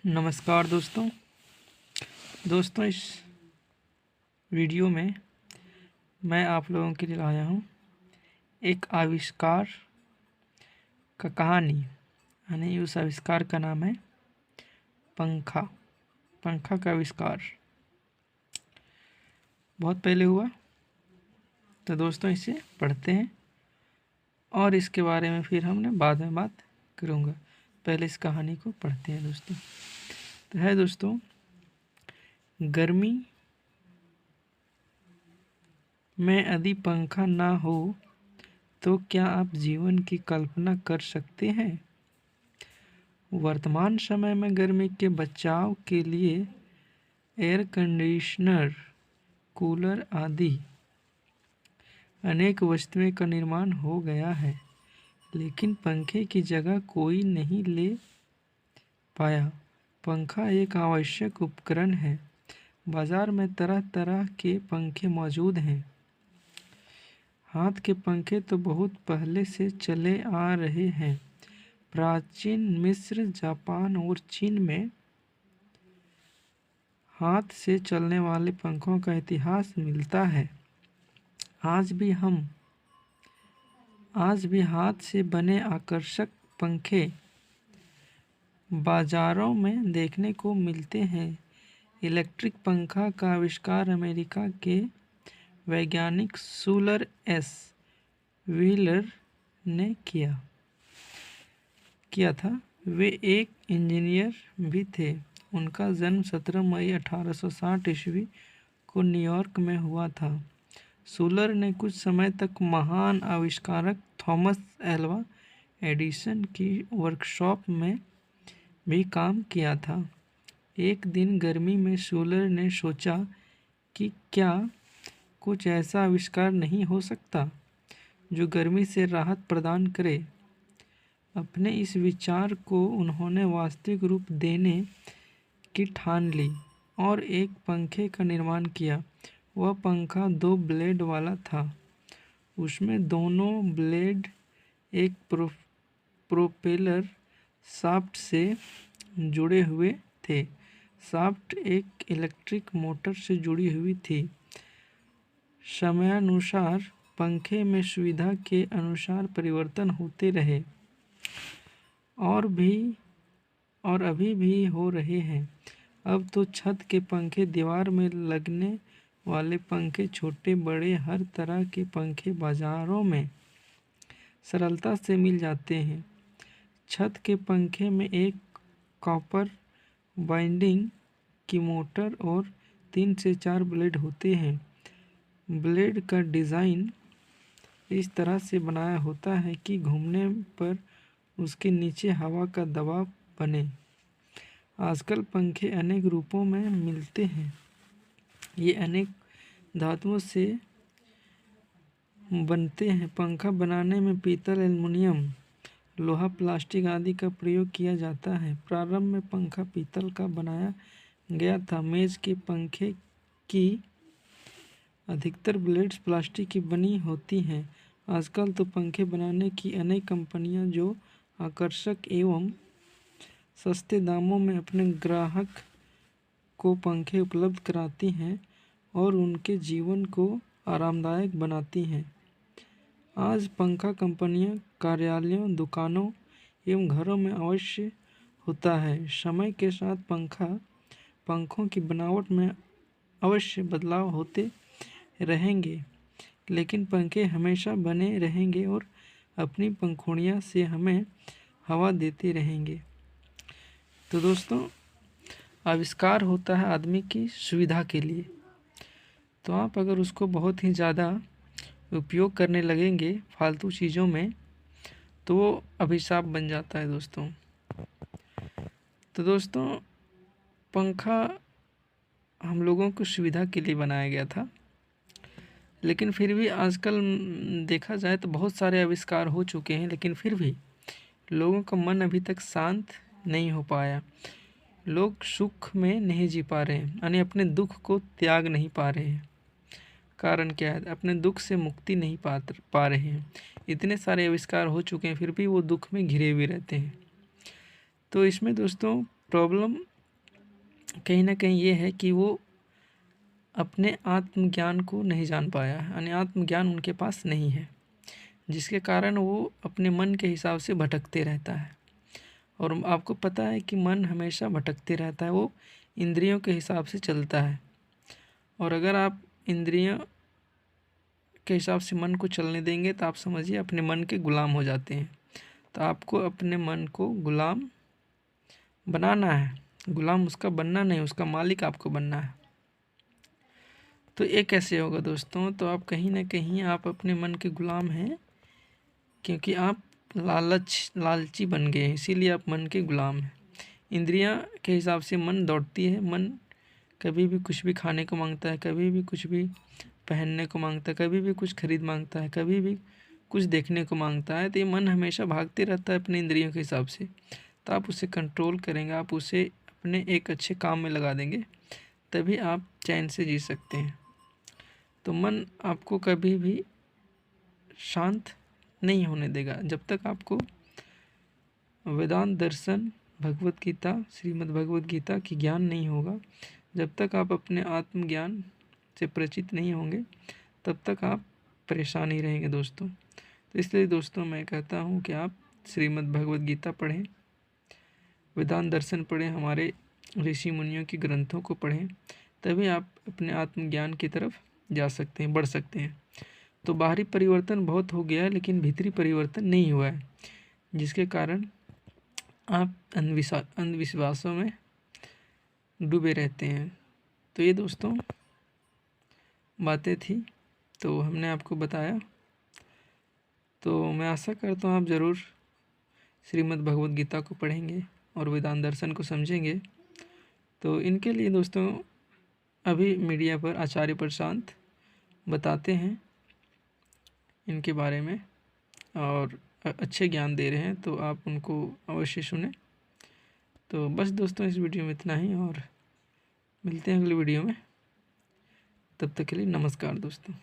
नमस्कार दोस्तों इस वीडियो में मैं आप लोगों के लिए लाया हूँ एक आविष्कार का कहानी। यानी उस आविष्कार का नाम है पंखा का आविष्कार। बहुत पहले हुआ, तो दोस्तों इसे पढ़ते हैं और इसके बारे में फिर हमने बाद में बात करूँगा। पहले इस कहानी को पढ़ते हैं दोस्तों। तो है दोस्तों, गर्मी में यदि पंखा ना हो तो क्या आप जीवन की कल्पना कर सकते हैं। वर्तमान समय में गर्मी के बचाव के लिए एयर कंडीशनर, कूलर आदि अनेक वस्तुओं का निर्माण हो गया है, लेकिन पंखे की जगह कोई नहीं ले पाया। पंखा एक आवश्यक उपकरण है। बाजार में तरह तरह के पंखे मौजूद हैं। हाथ के पंखे तो बहुत पहले से चले आ रहे हैं। प्राचीन मिस्र, जापान और चीन में हाथ से चलने वाले पंखों का इतिहास मिलता है। आज भी हाथ से बने आकर्षक पंखे बाजारों में देखने को मिलते हैं। इलेक्ट्रिक पंखा का आविष्कार अमेरिका के वैज्ञानिक शूलर एस व्हीलर ने किया था। वे एक इंजीनियर भी थे। उनका जन्म 17 मई 1860 ईस्वी को न्यूयॉर्क में हुआ था। शूलर ने कुछ समय तक महान आविष्कारक थॉमस एल्वा एडिसन की वर्कशॉप में भी काम किया था। एक दिन गर्मी में शूलर ने सोचा कि क्या कुछ ऐसा आविष्कार नहीं हो सकता जो गर्मी से राहत प्रदान करे। अपने इस विचार को उन्होंने वास्तविक रूप देने की ठान ली और एक पंखे का निर्माण किया। वह पंखा 2 ब्लेड वाला था। उसमें दोनों ब्लेड एक प्रोपेलर शाफ्ट से जुड़े हुए थे। शाफ्ट एक इलेक्ट्रिक मोटर से जुड़ी हुई थी। समयानुसार पंखे में सुविधा के अनुसार परिवर्तन होते रहे और अभी भी हो रहे हैं। अब तो छत के पंखे, दीवार में लगने वाले पंखे, छोटे बड़े हर तरह के पंखे बाजारों में सरलता से मिल जाते हैं। छत के पंखे में एक कॉपर वाइंडिंग की मोटर और 3 से 4 ब्लेड होते हैं। ब्लेड का डिज़ाइन इस तरह से बनाया होता है कि घूमने पर उसके नीचे हवा का दबाव बने। आजकल पंखे अनेक रूपों में मिलते हैं। ये अनेक धातुओं से बनते हैं। पंखा बनाने में पीतल, एल्युमिनियम, लोहा, प्लास्टिक आदि का प्रयोग किया जाता है। प्रारंभ में पंखा पीतल का बनाया गया था। मेज के पंखे की अधिकतर ब्लेड्स प्लास्टिक की बनी होती हैं। आजकल तो पंखे बनाने की अनेक कंपनियां जो आकर्षक एवं सस्ते दामों में अपने ग्राहक को पंखे उपलब्ध कराती हैं और उनके जीवन को आरामदायक बनाती हैं। आज पंखा कंपनियां कार्यालयों, दुकानों एवं घरों में अवश्य होता है। समय के साथ पंखों की बनावट में अवश्य बदलाव होते रहेंगे, लेकिन पंखे हमेशा बने रहेंगे और अपनी पंखुड़ियों से हमें हवा देते रहेंगे। तो दोस्तों, आविष्कार होता है आदमी की सुविधा के लिए। तो आप अगर उसको बहुत ही ज़्यादा उपयोग करने लगेंगे फालतू चीज़ों में, तो वो अभिशाप बन जाता है दोस्तों। तो दोस्तों, पंखा हम लोगों की सुविधा के लिए बनाया गया था, लेकिन फिर भी आजकल देखा जाए तो बहुत सारे आविष्कार हो चुके हैं, लेकिन फिर भी लोगों का मन अभी तक शांत नहीं हो पाया। लोग सुख में नहीं जी पा रहे हैं, यानी अपने दुख को त्याग नहीं पा रहे हैं। कारण क्या है? अपने दुख से मुक्ति नहीं पा रहे हैं। इतने सारे आविष्कार हो चुके हैं, फिर भी वो दुख में घिरे हुए रहते हैं। तो इसमें दोस्तों प्रॉब्लम कहीं ना कहीं ये है कि वो अपने आत्मज्ञान को नहीं जान पाया है, यानी आत्मज्ञान उनके पास नहीं है, जिसके कारण वो अपने मन के हिसाब से भटकते रहता है। और आपको पता है कि मन हमेशा भटकते रहता है, वो इंद्रियों के हिसाब से चलता है। और अगर आप इंद्रियों के हिसाब से मन को चलने देंगे तो आप समझिए अपने मन के गुलाम हो जाते हैं। तो आपको अपने मन को गुलाम बनाना है, गुलाम उसका बनना नहीं, उसका मालिक आपको बनना है। तो ये कैसे होगा दोस्तों? तो आप कहीं ना कहीं आप अपने मन के गुलाम हैं, क्योंकि आप लालची बन गए हैं, इसीलिए आप मन के गुलाम हैं। इंद्रियां के हिसाब से मन दौड़ती है, मन कभी भी कुछ भी खाने को मांगता है, कभी भी कुछ भी पहनने को मांगता है, कभी भी कुछ खरीद मांगता है, कभी भी कुछ देखने को मांगता है। तो ये मन हमेशा भागते रहता है अपने इंद्रियों के हिसाब से। तो आप उसे कंट्रोल करेंगे, आप उसे अपने एक अच्छे काम में लगा देंगे, तभी आप चैन से जी सकते हैं। तो मन आपको कभी भी शांत नहीं होने देगा जब तक आपको वेदांत दर्शन, भगवत गीता, श्रीमद् भगवत गीता की ज्ञान नहीं होगा। जब तक आप अपने आत्मज्ञान से परिचित नहीं होंगे तब तक आप परेशान ही रहेंगे दोस्तों। तो इसलिए दोस्तों मैं कहता हूँ कि आप श्रीमद् भगवत गीता पढ़ें, वेदांत दर्शन पढ़ें, हमारे ऋषि मुनियों की ग्रंथों को पढ़ें, तभी आप अपने आत्मज्ञान की तरफ जा सकते हैं, बढ़ सकते हैं। तो बाहरी परिवर्तन बहुत हो गया है लेकिन भीतरी परिवर्तन नहीं हुआ है, जिसके कारण आप अंधविश्वासों में डूबे रहते हैं। तो ये दोस्तों बातें थी, तो हमने आपको बताया। तो मैं आशा करता हूँ आप ज़रूर श्रीमद् भगवत गीता को पढ़ेंगे और वेदांत दर्शन को समझेंगे। तो इनके लिए दोस्तों अभी मीडिया पर आचार्य प्रशांत बताते हैं इनके बारे में और अच्छे ज्ञान दे रहे हैं, तो आप उनको अवश्य सुने। तो बस दोस्तों इस वीडियो में इतना ही, और मिलते हैं अगली वीडियो में। तब तक के लिए नमस्कार दोस्तों।